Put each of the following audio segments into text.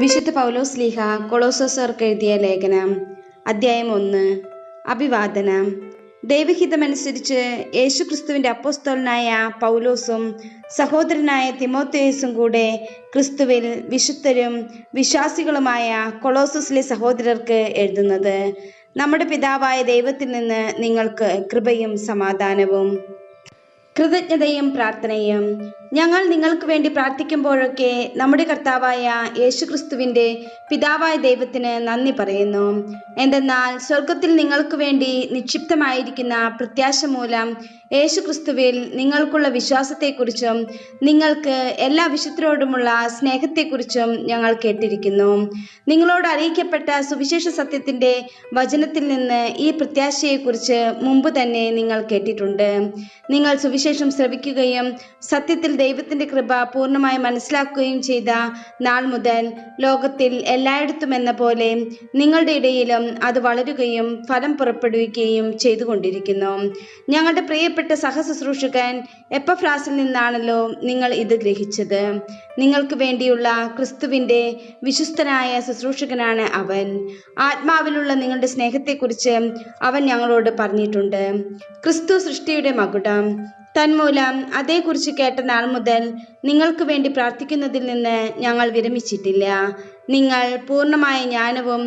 വിശുദ്ധ പൗലോസ് ശ്ലീഹ കൊളോസ്സർക്ക് എഴുതിയ ലേഖനം അധ്യായം 1. അഭിവാദനം. ദൈവഹിതമനുസരിച്ച് യേശുക്രിസ്തുവിന്റെ അപ്പോസ്തലനായ പൗലോസും സഹോദരനായ തിമോഥെയോസും കൂടെ ക്രിസ്തുവിൽ വിശുദ്ധരും വിശ്വാസികളുമായ കൊളോസസിലെ സഹോദരർക്ക് എഴുതുന്നത്, നമ്മുടെ പിതാവായ ദൈവത്തിൽ നിന്ന് നിങ്ങൾക്ക് കൃപയും സമാധാനവും. കൃതജ്ഞതയും പ്രാർത്ഥനയും. ഞങ്ങൾ നിങ്ങൾക്ക് വേണ്ടി പ്രാർത്ഥിക്കുമ്പോഴൊക്കെ നമ്മുടെ കർത്താവായ യേശുക്രിസ്തുവിൻ്റെ പിതാവായ ദൈവത്തിന് നന്ദി പറയുന്നു. എന്തെന്നാൽ സ്വർഗത്തിൽ നിങ്ങൾക്ക് വേണ്ടി നിക്ഷിപ്തമായിരിക്കുന്ന പ്രത്യാശ മൂലം യേശുക്രിസ്തുവിൽ നിങ്ങൾക്കുള്ള വിശ്വാസത്തെക്കുറിച്ചും നിങ്ങൾക്ക് എല്ലാ വിശുദ്ധരോടുമുള്ള സ്നേഹത്തെക്കുറിച്ചും ഞങ്ങൾ കേട്ടിരിക്കുന്നു. നിങ്ങളോട് അറിയിക്കപ്പെട്ട സുവിശേഷ സത്യത്തിൻ്റെ വചനത്തിൽ നിന്ന് ഈ പ്രത്യാശയെക്കുറിച്ച് മുമ്പ് തന്നെ നിങ്ങൾ കേട്ടിട്ടുണ്ട്. നിങ്ങൾ സുവിശേഷം ശ്രവിക്കുകയും സത്യത്തിൽ ദൈവത്തിൻ്റെ കൃപ പൂർണ്ണമായി മനസ്സിലാക്കുകയും ചെയ്ത നാൾ മുതൽ ലോകത്തിൽ എല്ലായിടത്തും എന്ന പോലെ നിങ്ങളുടെ ഇടയിലും അത് വളരുകയും ഫലം പുറപ്പെടുവിക്കുകയും ചെയ്തുകൊണ്ടിരിക്കുന്നു. ഞങ്ങളുടെ പ്രിയപ്പെട്ട സഹശുശ്രൂഷകൻ എപ്പഫ്രാസിൽ നിന്നാണല്ലോ നിങ്ങൾ ഇത് ഗ്രഹിച്ചത്. നിങ്ങൾക്ക് വേണ്ടിയുള്ള ക്രിസ്തുവിൻ്റെ വിശ്വസ്തനായ ശുശ്രൂഷകനാണ് അവൻ. ആത്മാവിലുള്ള നിങ്ങളുടെ സ്നേഹത്തെക്കുറിച്ച് അവൻ ഞങ്ങളോട് പറഞ്ഞിട്ടുണ്ട്. ക്രിസ്തു സൃഷ്ടിയുടെ മകുടം. തന്മൂലം അതേക്കുറിച്ച് കേട്ട നാൾ മുതൽ നിങ്ങൾക്ക് വേണ്ടി പ്രാർത്ഥിക്കുന്നതിൽ നിന്ന് ഞങ്ങൾ വിരമിച്ചിട്ടില്ല. നിങ്ങൾ പൂർണ്ണമായ ജ്ഞാനവും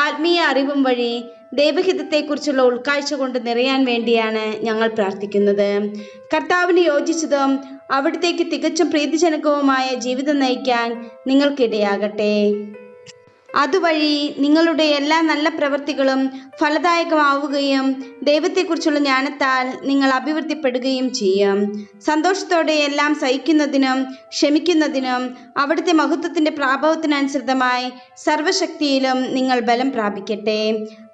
ആത്മീയ അറിവും വഴി ദൈവഹിതത്തെക്കുറിച്ചുള്ള ഉൾക്കാഴ്ച കൊണ്ട് നിറയാൻ വേണ്ടിയാണ് ഞങ്ങൾ പ്രാർത്ഥിക്കുന്നത്. കർത്താവിന് യോജിച്ചതും അവിടത്തേക്ക് തികച്ചും പ്രീതിജനകവുമായ ജീവിതം നയിക്കാൻ നിങ്ങൾക്കിടയാകട്ടെ. അതുവഴി നിങ്ങളുടെ എല്ലാ നല്ല പ്രവൃത്തികളും ഫലദായകമാവുകയും ദൈവത്തെക്കുറിച്ചുള്ള ജ്ഞാനത്താൽ നിങ്ങൾ അഭിവൃദ്ധിപ്പെടുകയും ചെയ്യും. സന്തോഷത്തോടെ എല്ലാം സഹിക്കുന്നതിനും ക്ഷമിക്കുന്നതിനും അവിടുത്തെ മഹത്വത്തിൻ്റെ പ്രാഭവത്തിനനുസൃതമായി സർവശക്തിയിലും നിങ്ങൾ ബലം പ്രാപിക്കട്ടെ.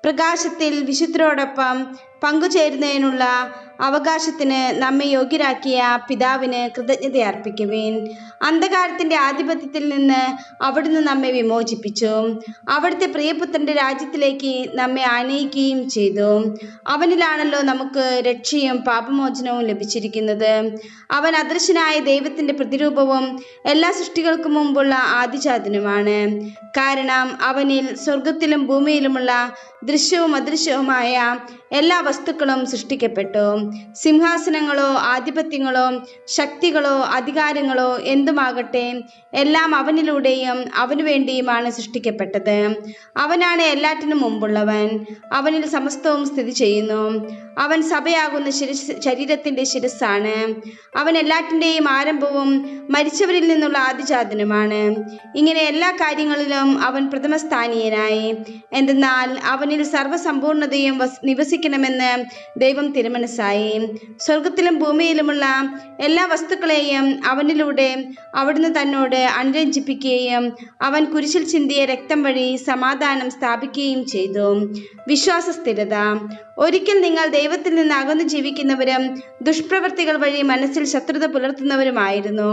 പ്രകാശത്തിൽ വിശുദ്ധരോടൊപ്പം പങ്കുചേരുന്നതിനുള്ള അവകാശത്തിന് നമ്മെ യോഗ്യരാക്കിയ പിതാവിന് കൃതജ്ഞത അർപ്പിക്കുവിൻ. അന്ധകാരത്തിൻ്റെ ആധിപത്യത്തിൽ നിന്ന് അവിടുന്ന് നമ്മെ വിമോചിപ്പിച്ചു. അവിടുത്തെ പ്രിയപുത്രൻ്റെ രാജ്യത്തിലേക്ക് നമ്മെ ആനയിക്കുകയും ചെയ്തു. അവനിലാണല്ലോ നമുക്ക് രക്ഷയും പാപമോചനവും ലഭിച്ചിരിക്കുന്നത്. അവൻ അദൃശ്യനായ ദൈവത്തിൻ്റെ പ്രതിരൂപവും എല്ലാ സൃഷ്ടികൾക്കും മുമ്പുള്ള ആദിജാതനുമാണ്. കാരണം അവനിൽ സ്വർഗത്തിലും ഭൂമിയിലുമുള്ള ദൃശ്യവും അദൃശ്യവുമായ എല്ലാ വസ്തുക്കളും സൃഷ്ടിക്കപ്പെട്ടു. സിംഹാസനങ്ങളോ ആധിപത്യങ്ങളോ ശക്തികളോ അധികാരങ്ങളോ എന്തുമാകട്ടെ, എല്ലാം അവനിലൂടെയും അവനു വേണ്ടിയുമാണ് സൃഷ്ടിക്കപ്പെട്ടത്. അവനാണ് എല്ലാറ്റിനും മുമ്പുള്ളവൻ. അവനിൽ സമസ്തവും സ്ഥിതി ചെയ്യുന്നു. അവൻ സഭയാകുന്ന ശരീരത്തിൻ്റെ ശിരസ്സാണ്. അവൻ എല്ലാറ്റിൻ്റെയും ആരംഭവും മരിച്ചവരിൽ നിന്നുള്ള ആദിജാതനുമാണ്. ഇങ്ങനെ എല്ലാ കാര്യങ്ങളിലും അവൻ പ്രഥമസ്ഥാനീയനായി. എന്തെന്നാൽ അവനിൽ സർവ്വസമ്പൂർണതയും നിവസിക്കണമെന്ന് ദൈവം തിരുമനസ്സായി. സ്വർഗത്തിലും ഭൂമിയിലുമുള്ള എല്ലാ വസ്തുക്കളെയും അവനിലൂടെ അവിടുന്ന് തന്നോട് അനുരഞ്ജിപ്പിക്കുകയും അവൻ കുരിശിൽ ചിന്തിയ രക്തം വഴി സമാധാനം സ്ഥാപിക്കുകയും ചെയ്തു. വിശ്വാസ സ്ഥിരത. ഒരിക്കൽ നിങ്ങൾ ദൈവത്തിൽ നിന്ന് അകന്നു ജീവിക്കുന്നവരും ദുഷ്പ്രവൃത്തികൾ വഴി മനസ്സിൽ ശത്രുത പുലർത്തുന്നവരുമായിരുന്നു.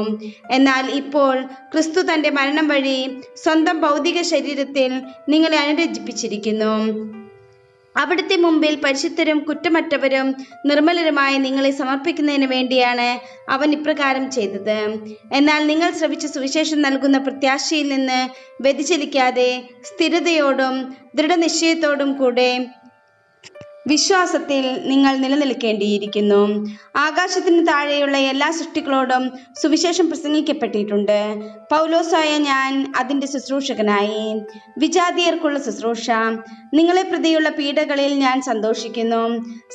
എന്നാൽ ഇപ്പോൾ ക്രിസ്തു തൻ്റെ മരണം വഴി സ്വന്തം ഭൗതിക ശരീരത്തിൽ നിങ്ങളെ അനുരഞ്ജിപ്പിച്ചിരിക്കുന്നു. അവിടുത്തെ മുമ്പിൽ പരിശുദ്ധരും കുറ്റമറ്റവരും നിർമ്മലരുമായി നിങ്ങളെ സമർപ്പിക്കുന്നതിന് വേണ്ടിയാണ് അവൻ ഇപ്രകാരം ചെയ്തത്. എന്നാൽ നിങ്ങൾ ശ്രവിച്ച സുവിശേഷം നൽകുന്ന പ്രത്യാശയിൽ നിന്ന് വ്യതിചലിക്കാതെ സ്ഥിരതയോടും ദൃഢനിശ്ചയത്തോടും കൂടെ വിശ്വാസത്തിൽ നിങ്ങൾ നിലനിൽക്കേണ്ടിയിരിക്കുന്നു. ആകാശത്തിന് താഴെയുള്ള എല്ലാ സൃഷ്ടികളോടും സുവിശേഷം പ്രസംഗിക്കപ്പെട്ടിട്ടുണ്ട്. പൗലോസായ ഞാൻ അതിൻ്റെ ശുശ്രൂഷകനായി. വിജാതിയർക്കുള്ള ശുശ്രൂഷ. നിങ്ങളെ പ്രതിയുള്ള പീഡകളിൽ ഞാൻ സന്തോഷിക്കുന്നു.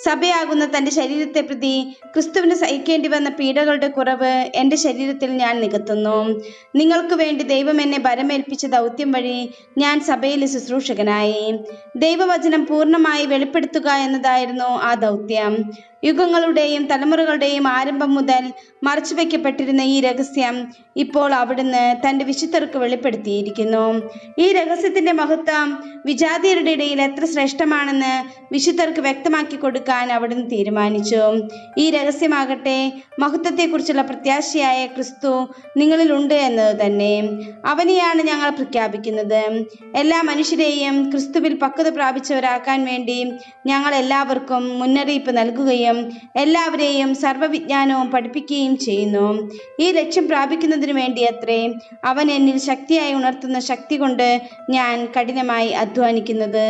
സഭയാകുന്ന തൻ്റെ ശരീരത്തെ പ്രതി ക്രിസ്തുവിന് സഹിക്കേണ്ടി വന്ന പീഡകളുടെ കുറവ് എൻ്റെ ശരീരത്തിൽ ഞാൻ നികത്തുന്നു. നിങ്ങൾക്ക് വേണ്ടി ദൈവം എന്നെ ഭരമേൽപ്പിച്ച ദൗത്യം വഴി ഞാൻ സഭയിലെ ശുശ്രൂഷകനായി. ദൈവവചനം പൂർണ്ണമായി വെളിപ്പെടുത്തുക എന്നതായിരുന്നു ആ ദൗത്യം. യുഗങ്ങളുടെയും തലമുറകളുടെയും ആരംഭം മുതൽ മറച്ചുവെക്കപ്പെട്ടിരുന്ന ഈ രഹസ്യം ഇപ്പോൾ അവിടുന്ന് തൻ്റെ വിശുദ്ധർക്ക് വെളിപ്പെടുത്തിയിരിക്കുന്നു. ഈ രഹസ്യത്തിൻ്റെ മഹത്വം വിജാതിയരുടെ ഇടയിൽ എത്ര ശ്രേഷ്ഠമാണെന്ന് വിശുദ്ധർക്ക് വ്യക്തമാക്കി കൊടുക്കാൻ അവിടുന്ന് തീരുമാനിച്ചു. ഈ രഹസ്യമാകട്ടെ മഹത്വത്തെക്കുറിച്ചുള്ള പ്രത്യാശയായ ക്രിസ്തു നിങ്ങളിലുണ്ട് എന്നത് തന്നെ. അവനെയാണ് ഞങ്ങൾ പ്രഖ്യാപിക്കുന്നത്. എല്ലാ മനുഷ്യരെയും ക്രിസ്തുവിൽ പക്വത പ്രാപിച്ചവരാക്കാൻ വേണ്ടി ഞങ്ങൾ എല്ലാവർക്കും മുന്നറിയിപ്പ് നൽകുകയും പഠിപ്പിക്കുകയും എല്ലാവരെയും സർവ്വവിജ്ഞാനവും പഠിപ്പിക്കുകയും ചെയ്യുന്നു. ഈ ലക്ഷ്യം പ്രാപിക്കുന്നതിനു വേണ്ടിയത്രേ അവൻ എന്നിൽ ശക്തിയായി ഉണർത്തുന്ന ശക്തി കൊണ്ട് ഞാൻ കഠിനമായി അധ്വാനിക്കുന്നത്.